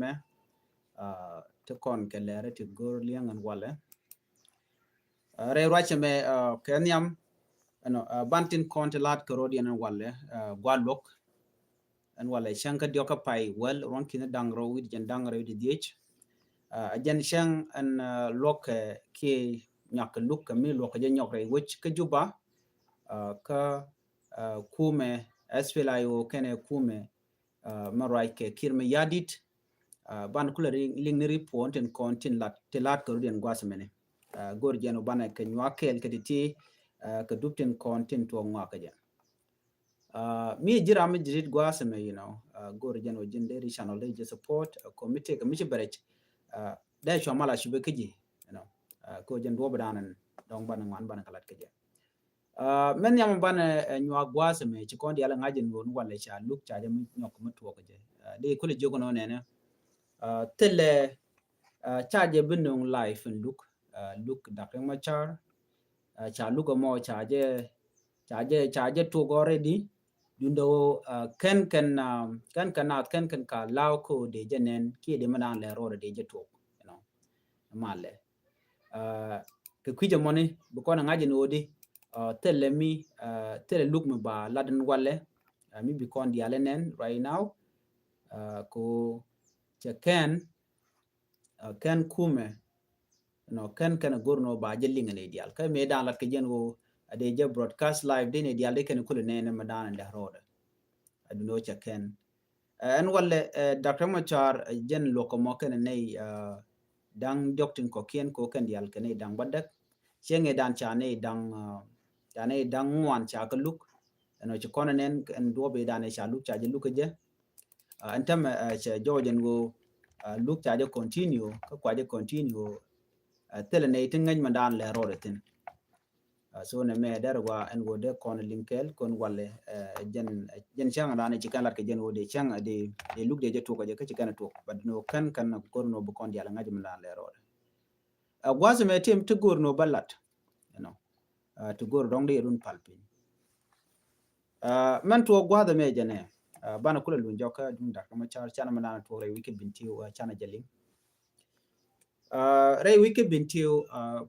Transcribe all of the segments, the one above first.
me to kon ke lere to gor liang and wale re rache me kenyam no bantin kon te lat korodian and wale gwalok and wale shanka dioka pai well ron kin dangro wit jan dangro di dich jan shang an lok ke nyak luk mi lok je nyok re which ke juba ka kume SPLIO kene kume marai ke kirme yadit ban kula ling ni report and content lat telat ko den gwasmene gor jeno bana ke nyakel ke ti ke dupten content to ngwa ka ja mi jira mi jirit gwasme gor jeno jinde ri channel de support committee ke mi barech da shomala shube ke ji ko jen do badanan dong ban ngwan ban kalat ke ja men yam ban nywa gwasme ci kon yala ngajin won wala cha luk cha jam nyok mutuwa ke je de kula jogo no ne tele charge binung life and look dakeng machar cha look mo charge to already dundo ken ka law ko de jenen ki de manan le ro de je to male ke kwije money bu ko na ngaje no di tele look me ba laden wale mi bi kon di alenen right now ko ken kume ken gurno ba jellinga ne dial ka me dan lat ke jengo ade je broadcast live de ne dial de ken kulu ne madan da roda aduno cha ken en walle dr machar jen lokomo ken ne dang doktin ko kien ko ken dial ken dang badak chenge dan cha ne dang ngwan cha ka luk no cha konen en do be dan cha luk cha je luk je antam cha jojen go luk cha je continue ka kwa je continue tele ne tingan mandan le rodatin so ne me darwa en go de kon linkel kon walle jen chang dane ci kan lat ke jen wode chang de luk de je to ko je ka ci kan to bad no kan gorno bu kon diala ngaji mandan le roda gwazo me tim to gorno balat to gor dong de run palpin man to gwazo me jene bana kula lun joka dun da kama char chana mandan to re wiki binti chana jalim re wiki binti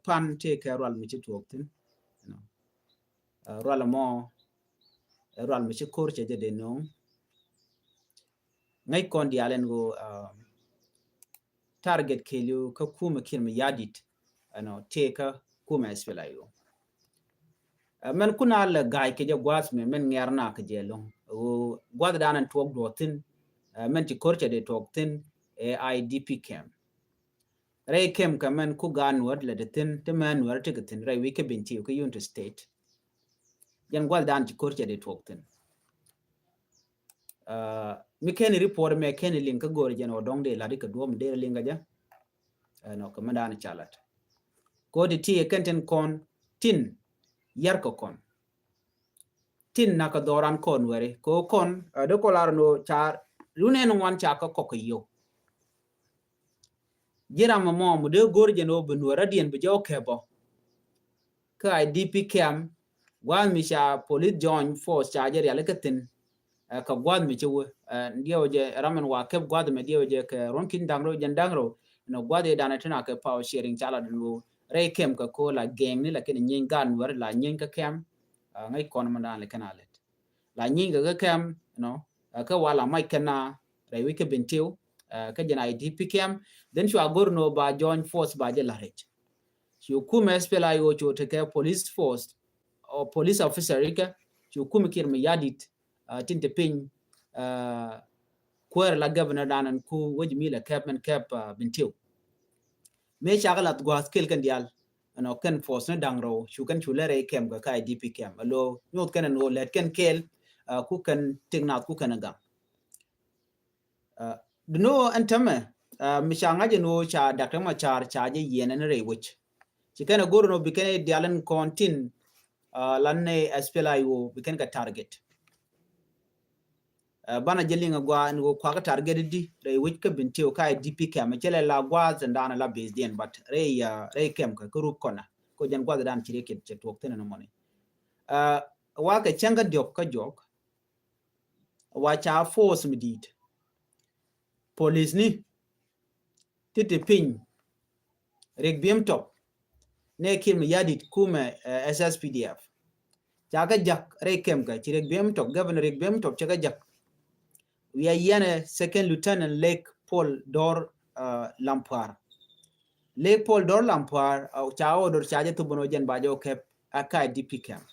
pan te karwal mi ci to rwala mo rwal mi ci kor che de no ngai kon di alen go target kelu ka kuma kirmi yadit teka kuma SPLIO men kuna la gai ke je gwas me men ngerna ke je long o gwad danan tok dotin men ti kor che de tok tin AIDP camp ray kem ka men ku gan word le de tin te men word te tin ray wike binti ku yunto state yan gwal dan ti kor che de tok tin mi ken report me ken link gor jen odong de ladi ka duom de linga ja no ka mandana chalat ko de ti kenten kon tin yar ko kon tin na ka doran kon were ko kon do ko lar no char lunen wan cha ka ko yo jira mo mu de gor jen o bunwara dien bu jo kebo ka IDP cam wan mi sha police join force charger ya lekatin ka gwad mi chewe ndio je ramen wa kep gwad me dio je ke ronkin dangro jen dangro no gwad e dana tana ke power sharing chala dulu re kem ka ko la gang ni la ken nyin gan war la nyin ka kem ngai kon mandan le kanalet la nyin ga kem ka wala mai kana re wike bintiu ka jen IDP cam then shu agorno ba join force ba je la rech shu kuma SPLIO cho te ke police force or police officer rika shu kuma kirmi yadit tinte pin kwer la governor danan ku wajmi la capman cap bintiu me chagalat gwa skill kan dial kan force na dangro shu kan chulere kem ga kai DP kem lo nyot kan no let kan kel ku kan tingna ku kan ga no antame mi changa je no cha dakta ma char cha je yenen re wich chikana gorno bikene dialan kontin lanne SPLIO biken ka target bana jelinga gwa ngo kwa ka target di re wich ka binti o kai DP kem chele la gwa zandana la base den but re kem ka group kona ko jen gwa dan chire ke che tok tene no moni wa ka changa diok ka jok wa cha force midit police ni titi pin rek biem top ne kim yadit kume SSPDF chaga jak rek kem ka chirek biem top governor rek biem top chaga jak we are yana second lieutenant Lake Paul Dor Lampar Lake Paul Dor Lampar cha order chaja tubono jen bajo kep aka DP camp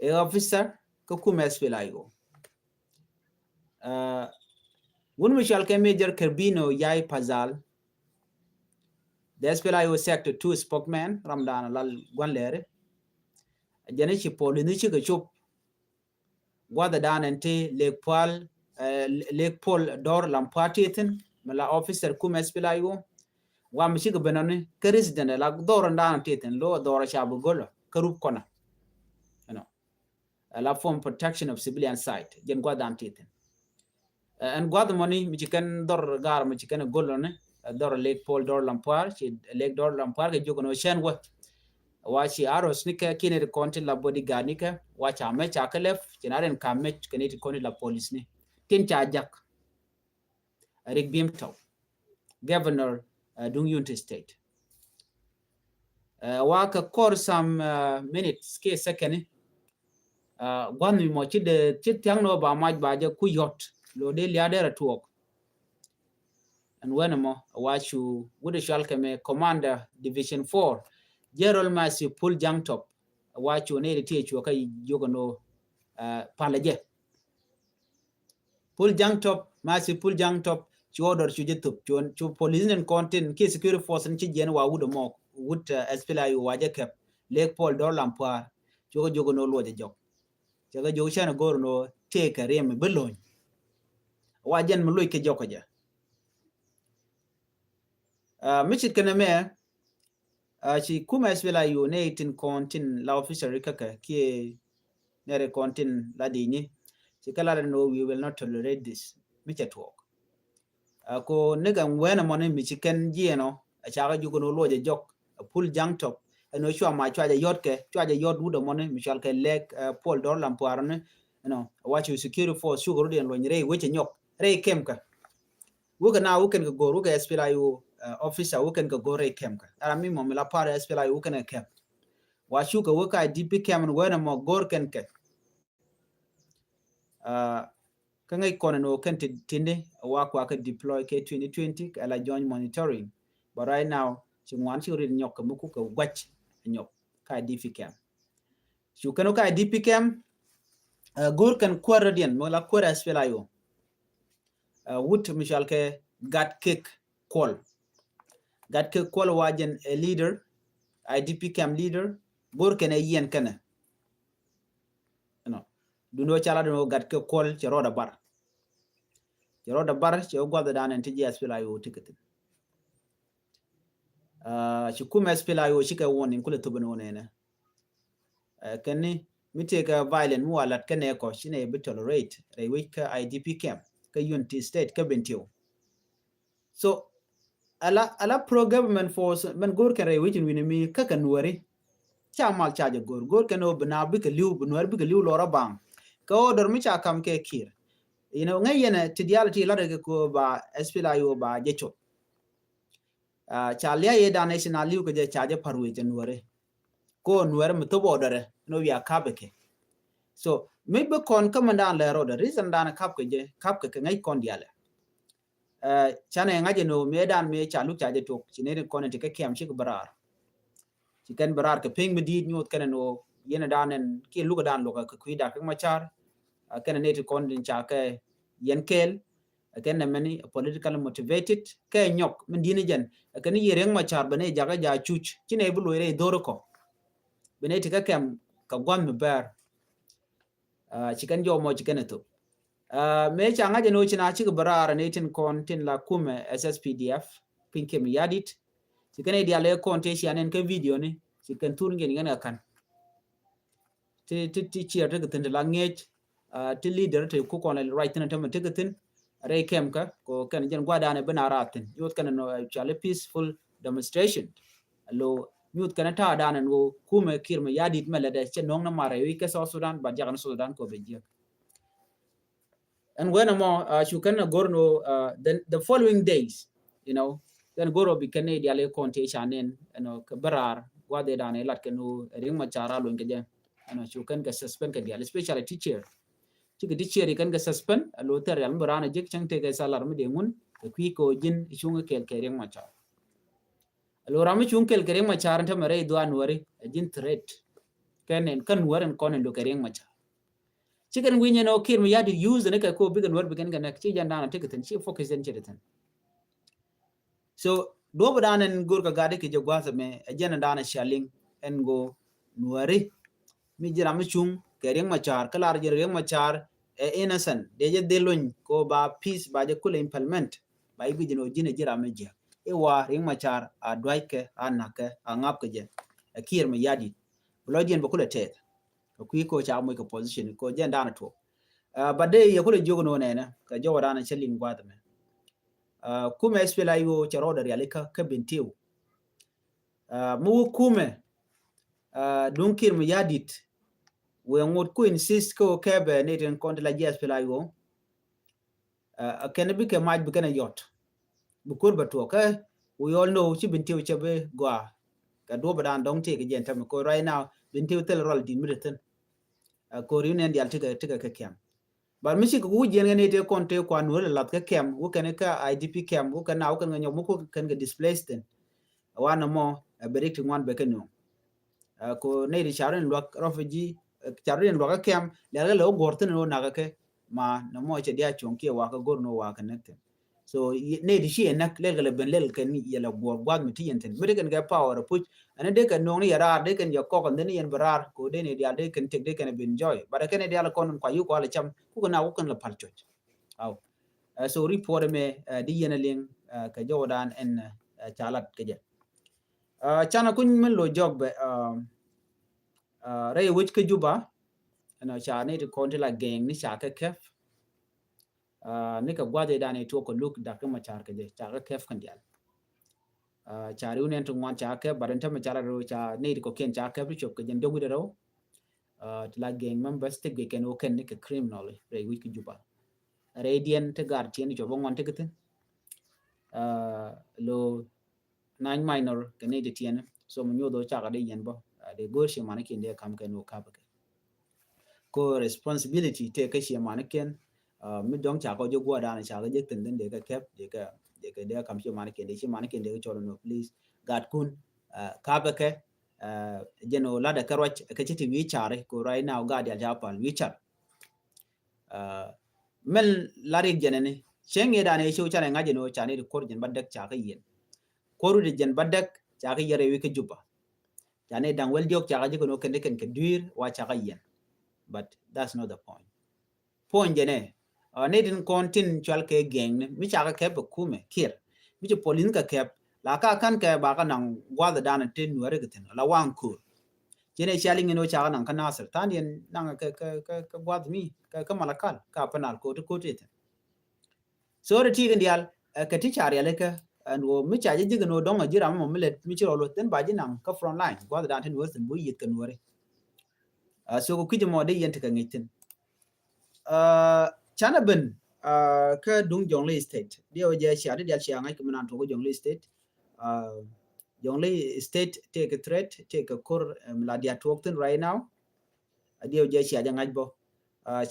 a officer ko kume SPLIO Wun Michel ke Major Kerbino Yai Pazal, the SPLIO Sector 2 spokesman, Ramdan Lal Gwanlere, Janichi Polinichi Chup, Wada Dan and T, Lake Paul Dor Lampartitan, Mala officer Kum SPLIO, Wamishika Benoni, Keresident, like Dor and Dan Titan, Lower Dora Shabugola, Karup Kona, a la form protection of civilian site, Jen Guadan Titan. And Guadamoni, Michigan Dor Gar, Michigan Golone, Dor Lake Paul Dor Lampar, she Lake Dor Lampar, Jogono Shenwa, watch Arrow Snicker, Kinney Conti La Bodyguard Nika, watch a match Akalef, General Kamet, Canadian Conti La Police, Tincha Jack, Rick Beamtow, Governor Dung Unity State. Walk a course some minutes, case second. One mochi the chit young no ba might by the Kuyot, Lode Liadera talk. And when more watch you would Shalkeme Commander Division 4 Gerald Massey pull jang top watch you need to teach you okay you palaje pull jang top Massey pull jang top order to police and content key security force and chigen wa would mock would espela you waje kep Lake Paul Dorlampa jogo no lo jog jaga jo shana gor no take a rem belon wajen mloy ke jokoja Michigan me she kuma espela you ne tin kontin la officer kaka ki nere kontin la dini she kala no we will not tolerate this micha talk ko nega wena mone Michigan jieno a chaga jugo no loje jok pull jang top no shwa ma chwaja yot wudo mone Michal ke lek Paul Dorlam parne watch you security force sugar den lo nyere weche nyok re kemka wuka na wuken go wuka espela you officer wuken go re kemka ara mi mo la para espela you wuken kem wa shuka wuka DP kem wena mo gor kenke kangai kono no kente tinde wa ka deploy ke 2020 ala join monitoring but right now chingwan chi rin nyok muku ka gwach nyok ka DP kem shukano ka DP kem gor kan kwaradian mo la kwara espela you wut Michal ke gat kick call wajen a leader IDP camp leader gor ken yen kana duno chala do gat ke call ci roda bar ci gwada dan en tiji aspila yo ticket ci kuma aspila yo shi ka woni kula to bano ne kenni mite ka violent mu alat kane ko shine be tolerate re week IDP camp ka unity state ka bentio so ala pro government force man gor kan re week ni mi ka kan wari chamal chaja gor kan obna bi ka liu bunwar bi ka liu lora bang ka order mi cha kam ke kir ngayena tidiality la de ko ba espila yo ba jecho chalia ye da national liu ko je chaje parwe januare ko nuare mto bodare no ya kabeke so maybe kon commandant le roda reason dan kapke ngai kon diale chane ngaje no medan me chalu chaje tok chinere kon te ke kem chik barar chiken barar ke ping medid nyot kana no yena danen ki luga dan loka ku da ke machar kana ne kon din cha ke yen kel again many political motivated ke nyok mendine jen kan yereng machar bane jaga ja chuch kine bu loire doroko bane tika kem ka gwam me ber chikan jo mo chikan to me changa je no china chi barar ne tin kon tin la kume SSPDF pinke mi yadit chikan dia le kon te shianen ke video ni chikan tur ngen ngana kan ti chi ta tin la ngech ti leader te ku kon right tin ta te tin re kemka ko kan jen gwadane banaratin yot kan no chale peaceful demonstration lo yot kan ta dana no kuma kirma yadit melade che nong na mare wi ke so Sudan ba jagan Sudan ko beje and when mo shu kan gorno the following days you know then goro bi kane dia le konte chanen barar wa de dane lat kanu ring ma chara lo ngeje chu kan ka suspend ka dia especially teacher chi ka teacher kan ka suspend lo ter yal barana jik chang te ka salar mi de ngun ka kwi ko jin chung kel ke ring ma chara lo ram chung kel ke ring ma chara ta mare do anwari jin threat kenen kan waran konen lo ke ring ma chara chicken winya no kir mi yadi use ne ka ko bigan war bigan ga nak chi janda na tikitin chi focus den chitan so do badanen gur ka gade ke jogwa me ajana dana shaling en go nuari mi jira mi chung ke ring machar kala ar ring machar e innocent de je delun ko ba peace ba je kula implement ba ibi jino jine jira me je e wa ring machar a dwaike anake a ngap ke je kir mi yadi lodien ba kula te ko ko cha mo ko position ko je dana to but de ya kula jogo no ne ka jowa dana shaling gwa me kume espela yo charoda realika ka bintiu mu kume dunkir mu yadit we ngot ku insist ko kebe ne ten konde la jes pela yo can be ke maj be kana yot bukur bato ka we all know chi bintiu chabe gwa ka do badan dong te ke jenta ko right now bintiu tel rol di mireten ko rinen dial tika ka kem bar misi ko wujen ne te konte kwa no la ka kem wo kan ka idp kem wo kan aw kan nyo mo ko kan ga displaced den wana mo berikti ngwan be kan ko ne di charin lo refugee charin lo ka kem le lo gorten no na ka ma no mo che dia chonki wa ka gor no wa kan ne so ne di shi enak le ben le kan yela gor gwag mi tienten mi kan ga power puch ane de kan no ni yara de kan ya ko kan ne yen barar ko de ne dia de kan tek de kan ben joy bara kan dia la kon kwa yu ko la cham ku na ku kan la palchoch aw so report me di yen ling ka jodan en chalat ke je chana kun men lo jog be ray which ke juba na cha ne to kon la gang ni cha ka kef ni ka gwade dane to ko look da ka machar ke je cha ka kef kan dial cha ru nen to ngwan cha ke baran ta machar ro cha ne ko ken cha ke bi chop ke jen dogu de ro la gang members te ke no ken ni ka criminal ray which ke juba radian te gar tien jo bon wan te kitin lo nine minor ke ne de tien so mo nyodo cha ga de yen bo de go shi man ken de kam ken no ka ba ko responsibility te ke shi man ken mi dong cha ko jo gwa da na cha ga je tin den de ka kep de kam shi man ken de cho no please gat kun ka ba ke jeno la da karwach ke ti wi chare ko right now ga dia japal wi char mel lari jenene chenge da ne show chane ngaje no chane de kor jen badak cha ka yen koru de jen badak cha ka yare wi ke juba chane dang wel jok cha ka je no ken ke duir wa cha ka yen but that's not the point jene ne din kontin chal ke geng ne mi cha ka ke be kume kir mi je polin ka ke la ka kan ke ba ka nang wa da dan tin ware ke tin la wan kur jene shaling no cha nang kana sar tan yen nang ka gwad mi ka malakal ka panal ko to te so re ti gandial ka ti char yale ka and wo mi cha je no dong ajira mo milet mi chiro lo ten ba ji nang ka front line gwad dan tin western bu yit kan ware so ko kije mo de yen ta kan yitin chana ben ka dung Jonglei state dia je sia dia sia ngai kemenan to Jonglei state Jonglei state take a threat take a core la dia talking right now dia je sia jangai bo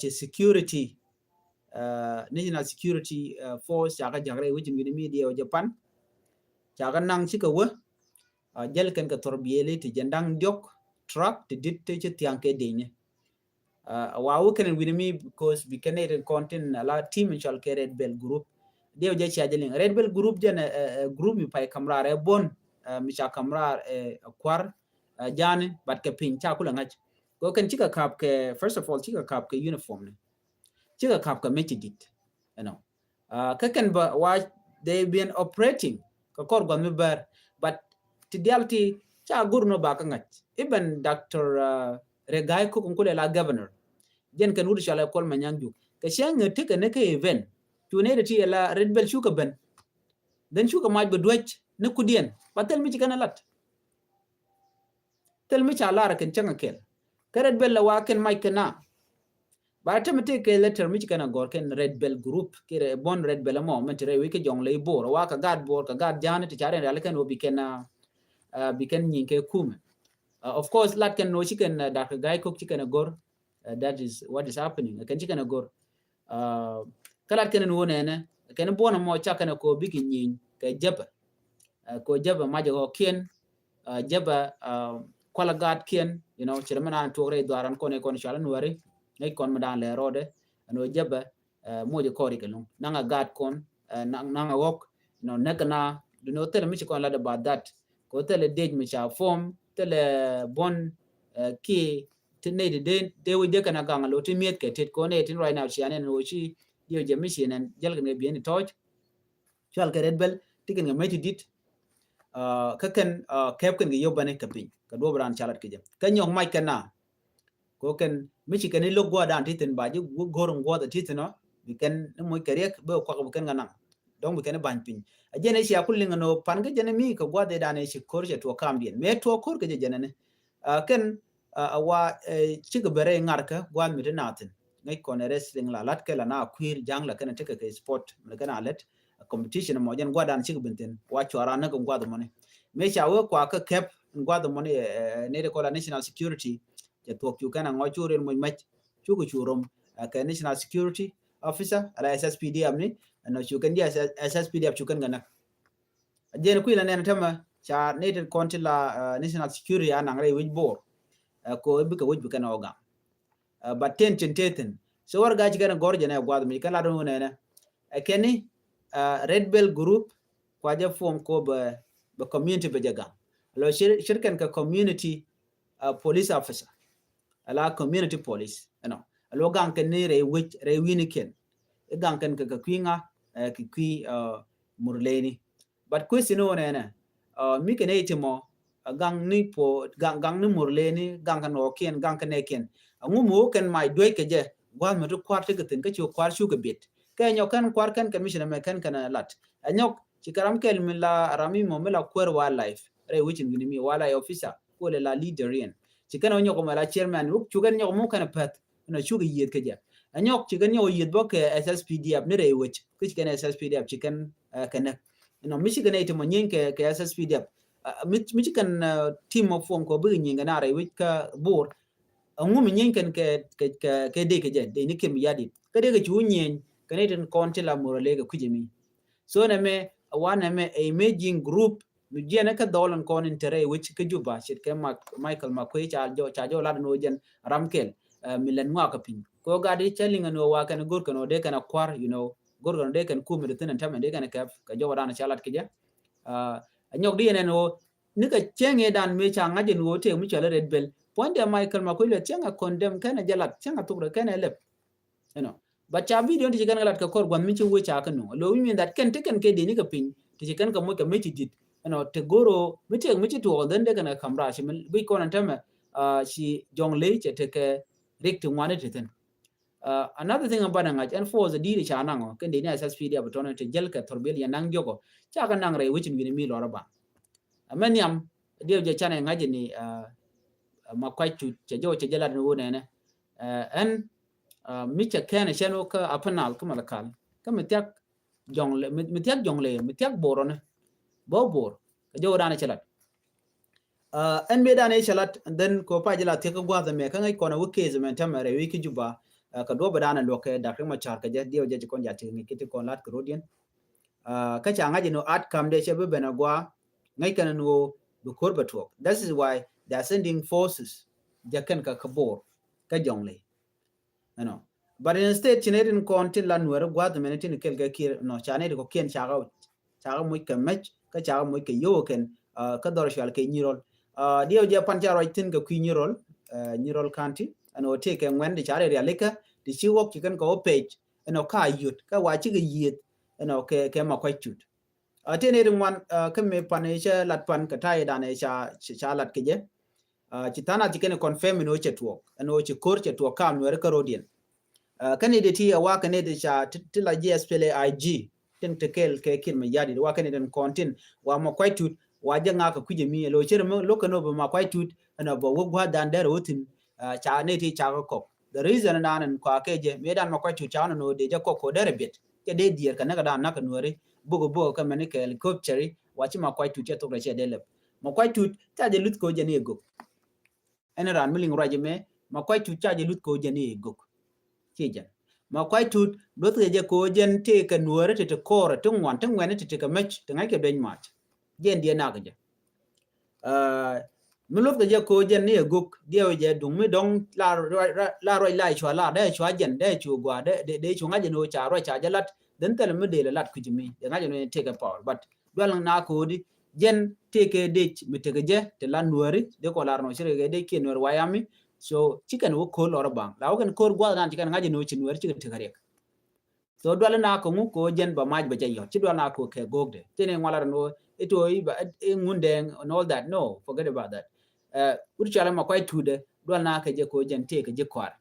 security national security force jaga jagre which in media Japan jaga nang chika wa jel kan ka torbiele ti jandang jok truck ti dit te tiang ke denye wow can with me because we can content a lot team in shall Red Bell group they je chajeling Red Bell group jen group mi pai kamra re bon mi cha kamra kwar jani but ke pin cha kula ngach go kan chika kap ke first of all chika kap ke uniform ne chika kap ka mechi dit you know ka kan ba wa they been operating ka kor gon mi bar but tidialti cha gurno ba ka ngach even Dr. Regai ko kule la governor jen kan wuri shala kol manyanju ka shang te ka ne ka event to ne ti la Red Bell shuka ben den shuka maj be dwech ne kudien patel mi kana lat tel mi cha lara kan changa kel ka Red Bell la wa ken mai kana ba ta mate ke letter mi kana gor ken red bell group ke bon red bell mo men tere wi ke jong le bor wa ka gad jana ti chare dal ken obi ken bi ken nyin ke kum of course lat ken no chicken dak guy cook chicken gor that is what is happening ken chicken gor kalat ken no ne ken bon mo cha ken ko bi kin nyin ke jaba ko jaba ma jo ken jaba kwala gad ken you know chirmana to re daran ko ne kon shalan wari ngai kon madan le rode no jaba mo je kori kelun nanga gad kon nanga wok no nekana do no tell me kon la about that ko tele dej mi cha form tele bon ki tene de we de kana ganga lo timiet ke tet ko ne tin right now chiane no chi dio je mi chinen jel ne bien touch chal ke red bell tiken ngai ti dit ka ken kep ken yo bane kapin ka do bran chalat ke jam kan yong mai kana ko ken mi chi ken lo gwa dan titin ba ji goron gwa da titino bi ken mo kerek be ko ken ngana donc bi ken ban pin a jene si akul ngano pan ga jene mi ka gwa de dan si korje to kam bien me to kor ke jene ne ken wa chi ga bere ngar ka gwa mi natin ngai ko ne wrestling la lat ke la na kwir jang la ken te ke sport me kana let competition mo jen gwa dan chi binten wa chora na gwa da money me cha wo kwa ka kep gwa da money ne de ko la national security ya to ku kana ngo churen mo mach chu ku churom ka national security officer ala SSPD amni no chu kan dia SSPD chu kan gana jen ku ila ne tama cha ne de konti la national security ana ngare which board ko bi ka which bi kana oga but ten tenten so war ga ji kana gorje na gwa da mi kana do ne keni red bell group kwaja form ko ba community ba jaga lo shirkan ka community police officer ala community police no lo gang ken ne re wich re winiken gang ken ka kwinga ki kwi murleni but question no ne mi ken etimo gang ni po gang ni murleni gang kan oken gang kan eken ngumo ken mai doi ke je gwa me to kwarte ke tin ka chu kwar shu ke bit ke nyokan kwar kan commissioner me kan kana lat anyok chikaram kel mila rami mo mela kwer wildlife re wichin gini mi wala officer ko le la leader yen chikana nyoko mala chairman uk chugan nyoko mo kana pat no chuga yet ke ja anyok chigan nyoko yet bo ke SSPD up ne re wich ke chikan SSPD up chikan kana no michigan ite mo nyen ke SSPD up michigan team of form ko bi nyen na re wich ka bor ngum nyen kan ke de ke ja de ni kem yadi ke de ke chu nyen kaneten konti la morale ga kujemi so na me wana me a imaging group mi jena ka dolan kon intere which ka juba shit ke Michael Makwe cha jo la no jen ramkel milen wa ka pin ko ga de chelling no wa kan gor kan de kan kwar you know gor kan de kan ku mi tin tam de kan ka jo wadana chalat ke ja anyok di no ni ka chenge dan me cha ngaje no te mi chala red bell point Michael Makwe le chenga condemn kana jalat chenga tukra kana lep you know but cha video ti kan galat ka kor gwan min ci wo cha kan no lo wi min that kan te kan ke de ni ka pin ti kan ka mo ka meti dit no te goro miti to den de kan kamra shi bi ko nan tama shi jong le che te ke rik ti ngwane te ten another thing about ngaj and for the di cha nango kan de ni SSPD abaton te jel ka torbel ya nang jogo cha kan nang re wichin wi mi lo ba amen yam dio je cha ngaj ni ma kwaitu che jo che jela no ne en micha kene cheno ka apanal ka malakal ka mitiak jongle mitiak borone bo bor jo dana chalat en me dana chalat then ko pa jela te ka gwa da me ka ngai kona wuke zemen tamare wiki juba ka do badana loke da ka ma char ka je dio je kon ja te ni kiti kon lat rodien ka cha ngaji no outcome de chebe bena gwa ngai kana no bu korba talk that is why they are sending forces jakan ka kabor ka jongle you know but instead chinedin konti lan wer gwad menetin kelga kir no chane ko ken chaga muy ka match ka chaga muy ka yo ken ka dor shal ke nyirol dio je pan charo tin ka ku nyirol nyirol kanti ano te ke ngwen de chare ya leka di chiwo ki kan ko page no ka yut ka wa chi ga yit no ke ma kwa chut tenedin wan ka me pan che lat pan ka tai da ne cha lat ke je chitana tikene confirm no chetwo no chi kor chetwo kam wer ka rodien kanide ti wa kanide cha tila GSPL IG tin tekel ke kin me yadi wa kanide kontin wa ma kwaitut wa janga ka kuje mi lo chere mo lokano ba ma kwaitut ana ba wo gwa dan der wotin cha ne ti cha ko the reason nan kwa keje medan ma kwa chu cha no de ja ko dere bit ke de dier kana da na ka nuori bugo ka mane ke helicopter wachi ma kwa tu che to che de le ma kwa tu cha je lut ko je ne go en ran mi ling raje me ma kwa tu cha je lut ko je ne go che ja ma kwa tu do te je ko jen te ka nuori te ko te ngwan te ngwen te ka mech te ngai ke den mat jen dia na ga je mi lop ga je ko jen ne go dio je dung mi dong la roi lai chwa la de chwa jen de chu gwa de chu nga je no cha ro cha je lat den tel mi de lat ku ji mi de nga je no te ka power but dwal na ko di jen take de mi te je te la nuori de ko la no shire de ke nuori wayami so chicken wo ko lor bang la ko ko gwa nan chicken ngaji no chi nuori chicken te kare so dwal na ko mu ko jen ba maj ba jayo chi dwal na ko ke gogde tene ngwala no ito ba ngunde and all that no forget about that ur chala ma kwai tude dwal na ke je ko jen te ke je kwar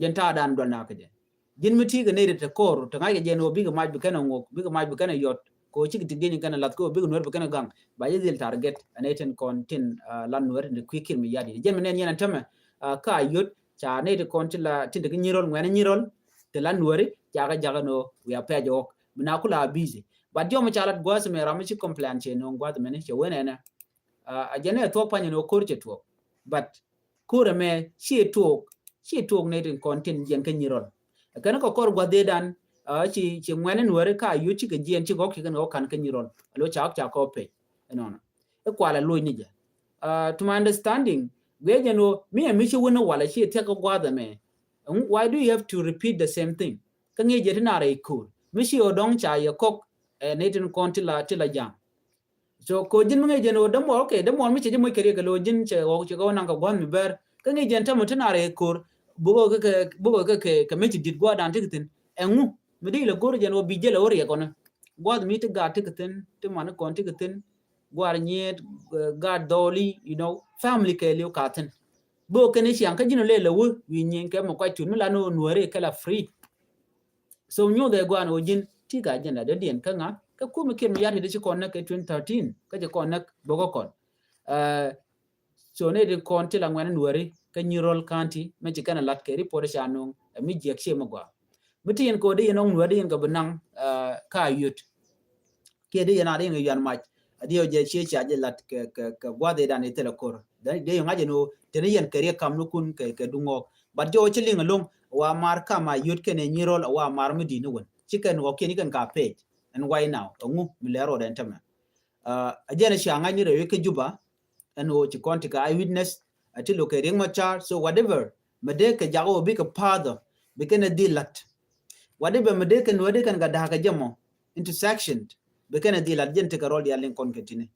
jen ta dan dwal na ke je jin mi ti ga ne de ko to ngaji je no biga maj ba kana ngok biga maj ba kana yot ko chiki ti geni kana lat ko biga nuori ba kana gang ba je dil target anaten kontin lan nuori de kwikir mi yadi jen menen yana tama ka yot cha ne de kontin la tin de nyirol ngwana nyirol te lan nuori jaga no we are pejo na kula busy but yo ma chalat gwas me ramichi complain che no gwad mene che wenena a jene to panyo no korche to but kure me chi to ne de kontin jen kan nyirol kana ko kor gwade dan chi ngwana nuori ka yu chi ke jen chi go ki kan o kan kan nyirol lo cha ko pe no e kwala lo ni ja to my understanding we je no me chi wono wala chi te ko gwada me why do you have to repeat the same thing kan ye je na re kur mi chi o dong cha ye kok ne tin kon tila jam so ko jin ngai je no demo okay demo mi chi mo kere ga lo jin che o chi go nan ga gon mi ber kan ye je ta mo tana re kur bugo ke me chi dit gwa dan tikitin engu mi di le gor je no bi je le ori ko na gwa mi ti ga tikitin ti man kon tikitin gwa nyet ga doli you know family ke le ka tin bo kene chiang ka jino le wu wi nyen ke mo kwa chun la no nuore kala free so nyo de gwa no jin ti ga jena de dien ka nga ka ku mi kem yari de chi kon na ke 2013 ka je kon na bogo kon so ne de kon ti la ngwana nuore ka nyirol kanti me chi kana lat ke report sha no mi je che mo gwa mitin ko de no nuore yen ka benang ka yut ke de yana de yan ma dio je che cha je lat ke gwa de dan itela kor de ngaje no tene yen kare kam no kun ke dungo but jo chiling along wa mar kama yut ke ne nyirol wa mar mi dinu won chicken wo ke ni kan ka page and why now ngu mi lero den tama ajene shi anga ni re ke juba and o chi konti ka eyewitness ati lo ke ring ma char so whatever mede ke jago bi ka father be ke ne dilat whatever mede ke no de kan ga da ka jamo intersection be ke ne dilat jente ka rol ya len kon ke tine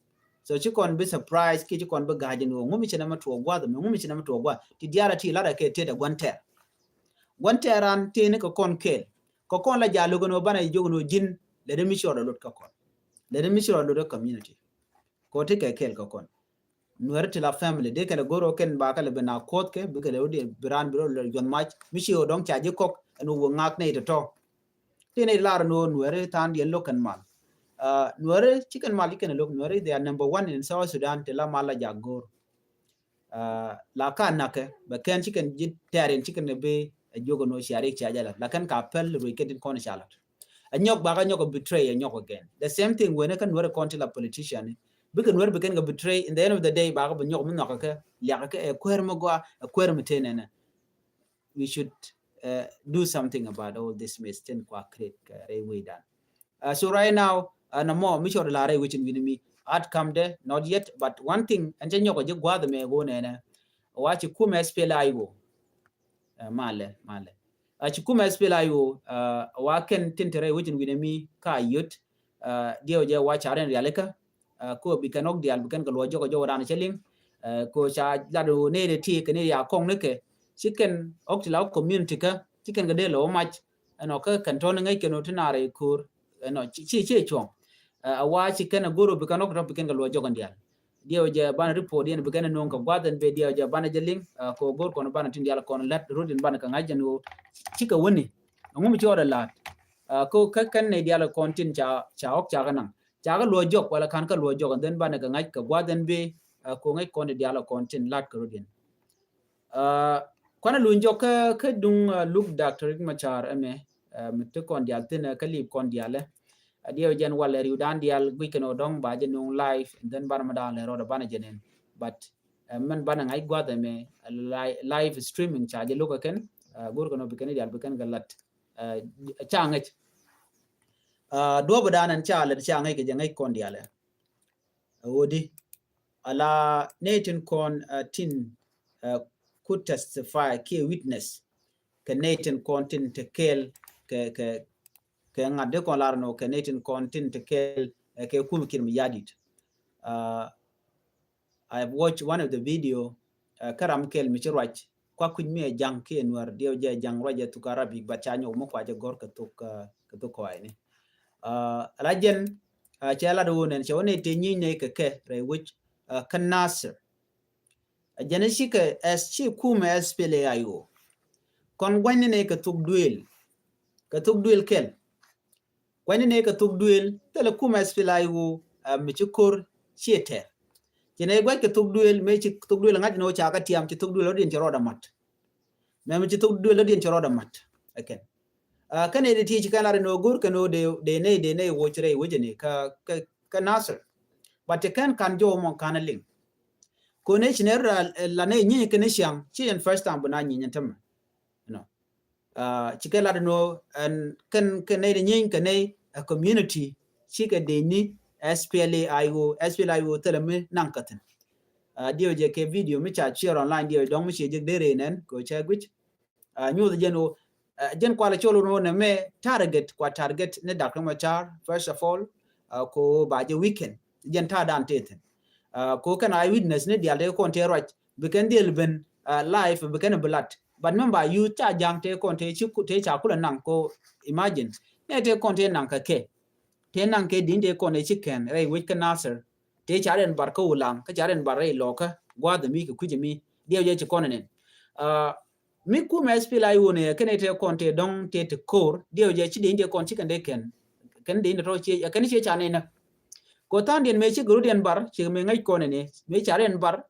so chi kon be surprise ki chi kon be gajin wo ngumi china matu gwa da ngumi china matu gwa ti diara ti la da ke te da gwante ran te ne ko kon kel ko kon la jalo gono bana jogono jin le de mission do lot ka kon le de mission do community ko te ke kel ko kon nuer ti la family de kala goro ken ba kala be na kot ke be kala odi bran bro le jon match mission dong cha je kok anu wo ngak ne to te ne la no nuer tan yen lo kan mal nuere chicken mali ken lok nuere they are number 1 in South Sudan te la mala jagor la kan nake ba ken chicken jit taren chicken ne be jogo no shari chaja la kan ka pel we get in kon shalat anyok ba nyok betray anyok again the same thing when kan nuere kon la politician because nuere be ken ga betray in the end of the day ba ga nyok mun nokaka ya ka e kwer mo gwa kwer mtenene we should do something about all this mess ten kwa create way down so right now no more mi chod lare which in me outcome there not yet but one thing and then yoko je gwa the me go ne wachi kuma spela iwo male achi kuma spela iwo wa ken tintere which in me ka yut dio je wa charen realeka ko bi kanok dial bi kan ko jogo jo ran cheling ko cha lado ne de ti ke ne ya kong ne ke chicken oktilaw community ka chicken ga de lo match ano ka kanton ngai ke no tinare kur no chi chong wa chicken guru bi kanok ro bi kan lo jogo ndial dio je ban report yen bi kan non ko gwaden be dio je ban jeling ko gor ko ban tin dial ko let rodin ban ka ngajen wo chika woni ngum chi oda lat ko ka kan ne dial kontin cha ok cha kanang cha ga lo jok wala kan ka lo jok den ban ka ngaj ka gwaden be ko ngai ko ne dial kontin lat ko rodin kwana lunjo ka dung look doctor machar ame mitte kon dial tin kalib kon diale adio jen wala riudan dial gikeno dong ba jenung live and then bar madan le roda bana jenen but man bana ngai gwa me live streaming charge look ken gur kono bikene dial biken galat changet do badanan chala changai ke jangai kon diale wodi ala netin kon tin could testify key witness ke netin kon tin te kel ke ngade kon larno ke netin kon tin te kel ke kumkin mi yadit I've watched one of the video karam kel mi chirwach kwa kun mi jang ke nwar dio je jang roje to karabi bachanyo mo kwa je gor ka to ko ai ni alajen chala do nen chone te nyi ne ke re which kan nasir ajene shi ke as chi kuma spele ayo kon gwani ne ka tuk duel kel gwani ne ka tuk duel tele kuma spele ayo mi chukor chiete jene gwa ka tuk duel me chi tuk duel ngati no cha ka tiam chi tuk duel odin chero da mat me chi tuk duel odin chero da mat again kane de ti kana no gur kano de ne wo chire wujene ka nasir but kan jo mo kana ling ko ne chiner la ne nyi ke ne shang chi en first time bana nyi ntam no chikela no and kan ne de nyi ke ne a community chi ke de ni SPLA-IO teleme nankaten dio je ke video mi cha share online dio dong mi che je dere nen ko cha gwich nyu de jeno jen kwala cholo no ne me target ne dakma machar first of all ko ba je weekend jen ta dan teten ko kan I witness ne dia de kon te roch beken del ben live beken blood but member you cha jang te kon te chi ku te cha kula nang ko imagine ne te kon te nang ka ke te nang ke din de kon e chicken re wit kan nasir te charen bar ko ulang ka charen bar re loka gwa de mi ku jimi dia je kon ne mi ku mes pila yune kene te kon te dong te kor dia je chi din de kon chicken de ken din ro chi ken chi cha ne na ko tan din me chi guru den bar chi me ngai kon ne me charen bar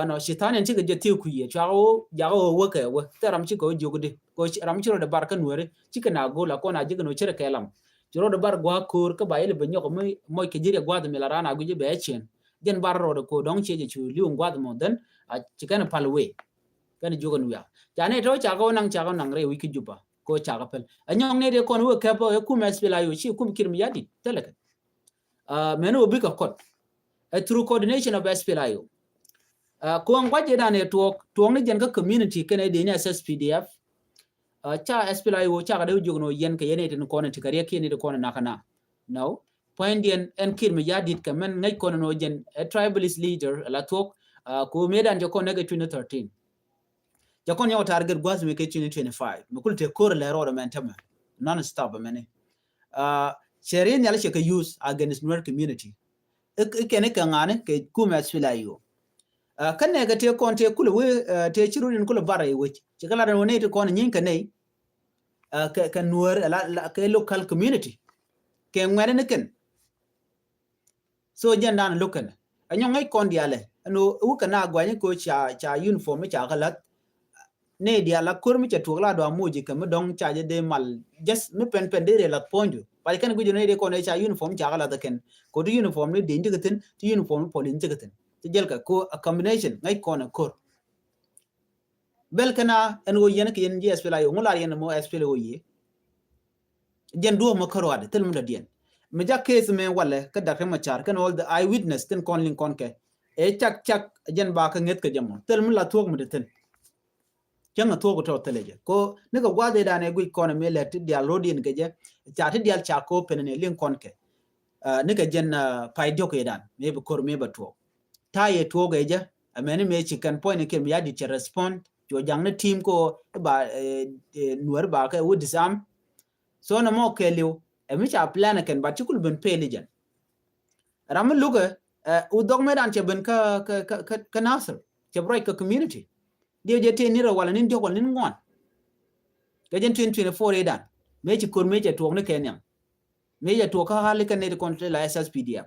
no shitanen chi ge ti ku ye chao ya o wo ke wo taram chi ko jugde ko ram chi ro de bar kan wore chi kana go la ko na ji no chere kelam juro de bar gwa kur ka bayile be nyoko moy ke jire gwa de melarana guje be chen den bar ro de ko dong che je chu liu gwa de mo den a chikana palwe kan jugo nuya jane to cha go nang re wiki juba ko cha ga pel anyong ne de kon wo ke po ku mes pela yo chi kum kirmi yadi teleka meno bi ka kot a through coordination of SPLIO ko ngwa je da ne to ne jen ka community kene de ne SSPDF cha SPLIO cha ga de jugno yen ke yene tin kono tikariya kene de kono nakana no point yen en kirmi yadit ka men ngai kono no jen a tribalist leader la talk ko medan jo kono ga 2013 jo kono yo target gwas me ke 2025 mukul te kor la ro men tama non stop mene sherin yalla she ka use against Nuer community kene ka ngane ke kuma SPLIO kan ne ga te kon te kul we te chirurin kul bare we chikala da ne te kon nyin ka nei ka Nuer la ke local community ke ngwere ne ken so jendan local anyo ngai kon diale no u kana gwanye ko cha uniform cha galat ne diala kur mi cha tugla do amuji ka mi dong cha je de mal just mi pen de la ponju pa kan gujo ne de kon cha uniform cha galat ken ko du uniform ne de ndigaten ti uniform polin ndigaten ti jel ka ko a combination ngai kon kor bel kana en wo yen ke yen ji SPLIO ngula yen mo SPLIO yi jen do mo karwade tel mu da dien me ja case me wala ka da ma char kan all the eyewitness ten kon lin kon ke e chak jen ba ka nget ka jamo tel mu la tuok mu de ten janga tuok to teleje ko ne ko gwade da ne gui kon me le ti dia rodin ke je cha ti dia cha ko pen ne lin kon ke ne ka jen pai do ke dan me be kor me ba tuok ta ye tuok ge je amene me chicken point ke me ya di respond jo jang ne team ko ba Nuer ba ka wo disam so na mo ke liu emi cha plan ken ba chikul ben pelijan ram luga u dog medan che ben ka nasr che broy ka community dio je te ni ro wala nin jogol nin ngon ke jen 2024 edan me chi kur me che tuok ne kenya me ya tuok ka hali kan ne kon la SSPDF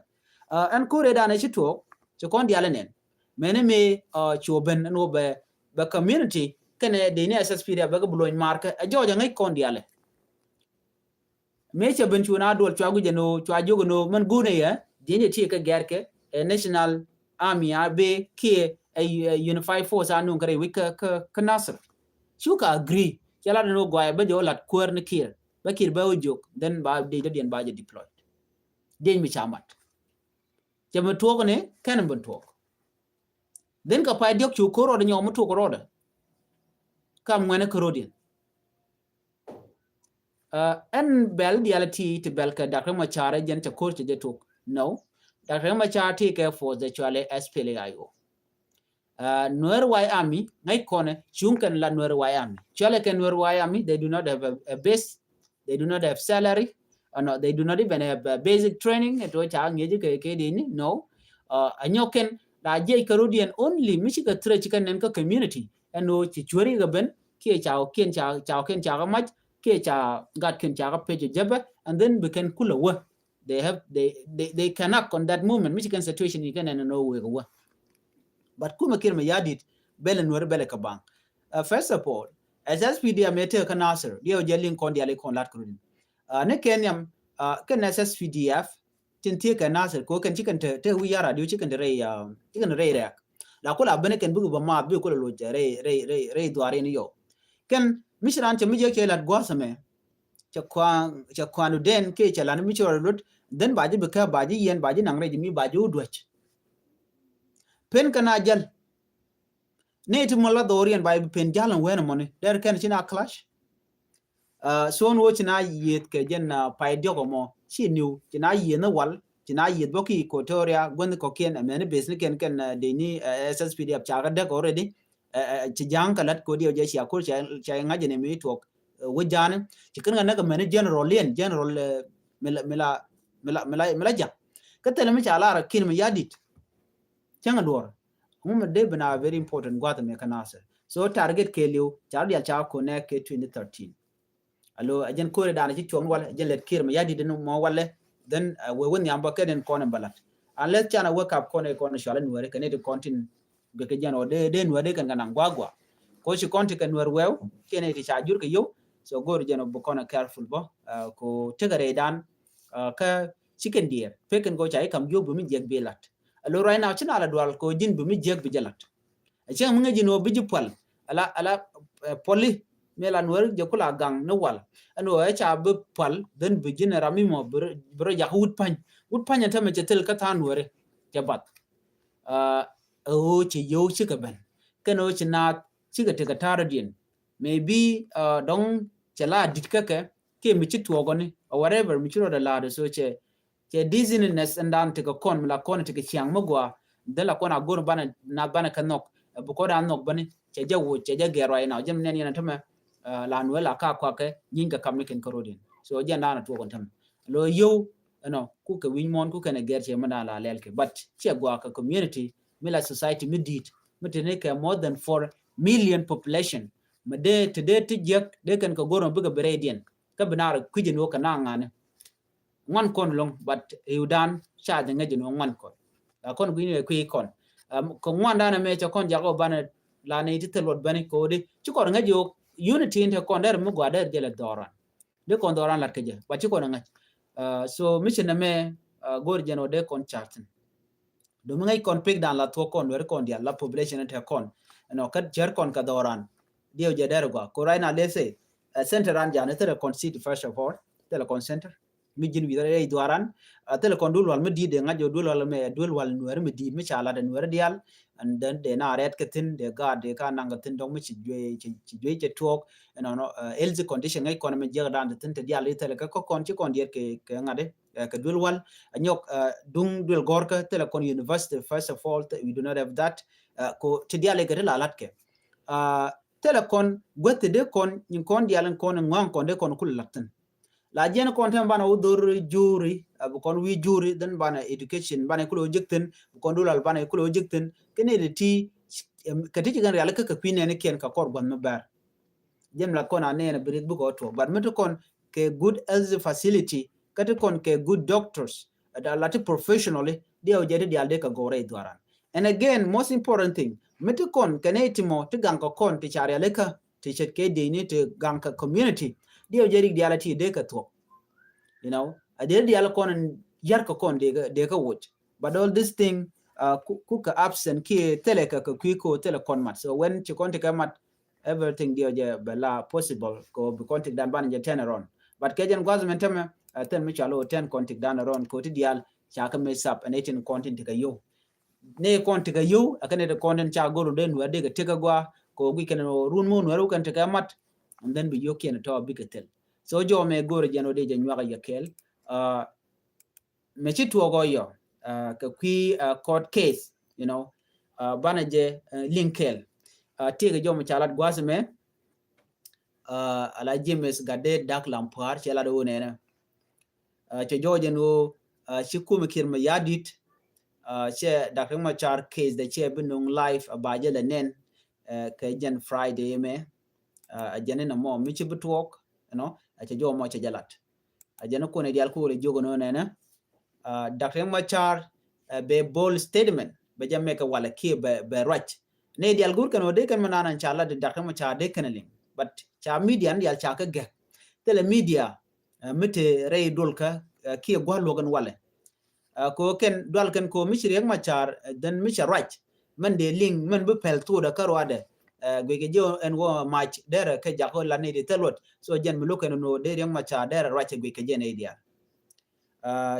an kur edan e chi tuok che kon diale nen mene me cho ben no be community kene de ne SSP dia ba buloñ marka a joja ngai kon diale me che ben chuna dol chwa gu jeno chwa jogo no man gune ya dine ti ka gerke national army abe ke a unified force anu kare wika ka nasr shuka agree chala no gwa ba jo lat kwar ne kir ba kir ba ujok then ba de den ba je deployed den mi chamat chama tuok ne kan ben tuok then ka pa diok chu koro de nyom tuok roda kam ngene korodin en bel diality to belka Dr. Machare jen ta coach je tok no Dr. Machare take for the chale SPLAIO Nuer Wai Army ngai kone chunkan la Nuer Wai Army chale ken Nuer Wai Army they do not have a base, they do not have salary, no, they do not even have basic training at which ang yeje ke dini no anyoken la je Caribbean only michika tre chicken nen ka community and no chichuri gaben ke chao ken chao mach ke cha gat ken cha page jaba and then we can kula wa they cannot on that moment Michigan situation you can no way go but kuma kirma yadit bele nuer bele kabang first of all as SPD mete ka nasser dio jelin kon diale kon lat krudin ne kenyam ken SSPDF tintie ka nasser ko ken chicken te wi yara dio chicken re rek la kula bene ken bugu ba ma bi kula lo re duare ni yo ken Mishran che mije ke lat gwasame cha kwanu den ke cha lan mi chor lut den baji beka baji yen baji nangre jimi baji udwach pen kana jal ne ti mola dorian bai pen jalan wena moni der ken china clash so no china yet ke jen na pai diogo mo chi new china yet na wal china yet boki Equatoria gon ko ken amene business ken de ni SSPD ap cha ga already ci jang kalat ko dio je ci akul ci ngaje ne mi tok wujane ci kan nga men general mila ja katele mi ala ra kin mi yadit changa dor mum de bana very important gwata me kanasa so target ke liu char dia cha ko ne ke 2013 alo ajen ko da na ci chong wala ajen let kir mi yadit no mo wala then we won yamba ke den ko ne balat unless chana wake up ko ne shala nuare ke ne de continue beke jano de nuade kan ganang gwagwa ko shi konti kan nuar wew kene ti chajur ke yo so gor jano bokona careful bo ko tegare dan ka chicken deer peken go chai kam yo bumi jeg belat alo right now china ala dwal ko jin bumi jeg bi jalat achang munga jino bi jupal ala poli mela nuar je kula gang no wal ano cha bi pal den bi jin rami mo bro ya hut pan ta me chetel ka tan nuare jabat ci yo ci gaban kano ci na ci ga ta taradin maybe don chala ditka ke mi ci tuogoni or whatever mi ci ro da la so ce dizziness and dan ta kon la kon ta chiang magwa da la kon agor bana na bana kanok bu ko da nok bani ce jawo ce ja gero ina jam ne yana tama la no la ka kwa ke nyinga kam ken korodin so ja na tuogon tam lo yo no ku ka win mon ku kana gerche mana la lelke but ce gwa ka community Mila society midit mitene more than 4 million population made today tijek de kan ko goron buga beredian ka binar kujin wo kana ngane ngon kon long but yudan cha de ngaji no ngon kon kon gwini ku kon ko ngon dana me cha kon jago bana la ne titel bani ko de ci ko ngaji unity inte kon der mu gwa der jele doran de kon doran lat keje ba ci ko ngaji so mission me gor jeno de kon chartin do ngay kon pig dan la to kon wer kon dia la population te kon no kat jer kon ka doran dio je der go ko right now let's say center ran jana te kon city first of all te kon center mi jin wi re doran te kon dul wal mi di de ngajo dul wal me dul wal wer mi di mi chala de wer dial and then de na ret ketin de god de ka nang tin dong mi ci je talk no else condition ngay kon mi je dan tin te dial te ka kon ci kon dier ke ngade ka dul wal anyok dung dul gorka telecom university first of all we do not have that ko tidiale gere la latke telecom gote de kon nyin kon dialen kon ngon kon de kon kulatin la jen kon tan bana udur juri kon wi juri den bana education bana kulo jekten kon dulal bana kulo jekten kene de ti kati gan real ka pine ne ken ka kor gon bar jem la kon ane birit bu ko to but meto kon ke good health facility kati kon ke good doctors da lati professionally dia ojede dia de ka gore dwaran And again, most important thing, mitu kon kanetimo to ganka kon to chari aleka to chet ke dini to ganka community. Dio jeri diality de ka to. You know, a de dial kon and yarka kon de ka watch. But all this thing kuka apps and ki teleka ka kwiko telecon mat. So when you contact mat everything dio je bela possible ko be contact dan ban je turn around. But kajan government teme ten michalo 10 contact dan around ko ti dial chaka mess up and 18 content ka yo. Ne content ka yo akane the content cha go den wa de ka teka gwa ko gi kan run mun wa kan teka mat and then be yo ken to big tel. So jo me go jano de je nywa ya kel me chi tuo go yo ka kwi court case, you know, banaje linkel tege jo chalat gwasme ala James gade dak lampar chela do nena che joje no shikum kirma yadit che dak ma char case de che binung live abaje le nen ka jen Friday me ajene mo mi chi butwok, you know, che jo mo che jalat ajene ko ne dial ko le jogo no nena dak ma char be bold statement be jamme ka wala ki be rach ne dial gur kan ode kan manana inshallah de dak ma char de kanelin but cha media ndial cha ka ge tele media mite rey dolka ki gwalo gan wale ko ken dol ken ko mishri ma char den misha rach man de ling man bu pel tu da karwade gwege jo en wo match dere ke jako la ne de telot so jen mi loken no de ma char dere rach gwege jen idea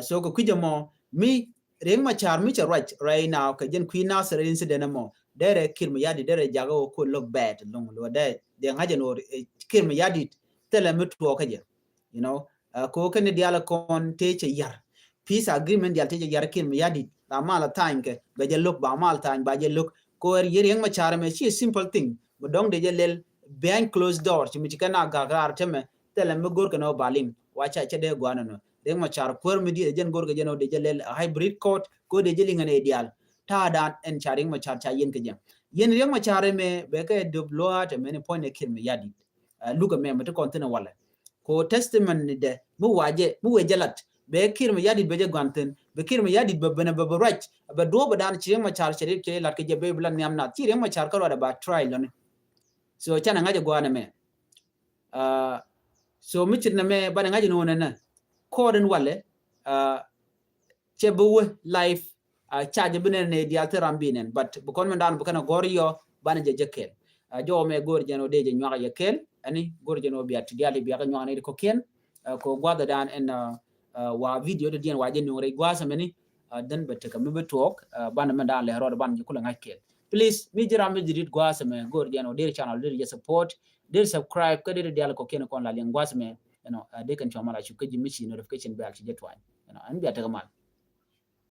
so ko kujamo mi reng ma char mi cha right now ka jen queen nasr incident mo dere kirma yadi dere jago ko look bad long lo de ngaje no kirma yadi tele mi to ka je, you know, ko ken diala kon te che yar peace agreement dial te che yar kirma yadi ba mala time ke be je look ba mal time ba je look ko reng ma char me chi simple thing bo dong de je lel behind closed doors mi kana ga gar teme tele mi gor kana balin wacha che de gwana no deng ma char por mi di jen gor ga jeno de jelel hybrid court ko de jeli ngane ideal ta dan en charing ma char cha yen ke yen reng ma char me be ka debloa te many point e kin me yadi luga me mata kontena wala ko testament ni de mu waje mu we jalat be kir me yadi be je ganten be kir me yadi be bena be rach be do be dan chi ma char chiri ke lat ke je be blan nyam na chi reng ma char ka ba trial on so chana ngaje gwana me so mi chit na me ba ngaje no na koden wale chebu life charge binen ne dial terambinen but bukon men dan bukana goryo bana je jekel jo me gor jeno de je nyaka yekel ani gor jeno biat diali biaka nyaka ne ko ken ko gwada dan en wa video de dien waje no re gwasa meni dan bete kam be talk bana men dan le ro ban je kula ngakel please mi jira mi dirit gwasa me gor jeno de channel de support de subscribe ko de dial ko ken kon la len gwasa me, you know, they can chama la chukaji michi notification bell chi jetwan, you know, and be atagamal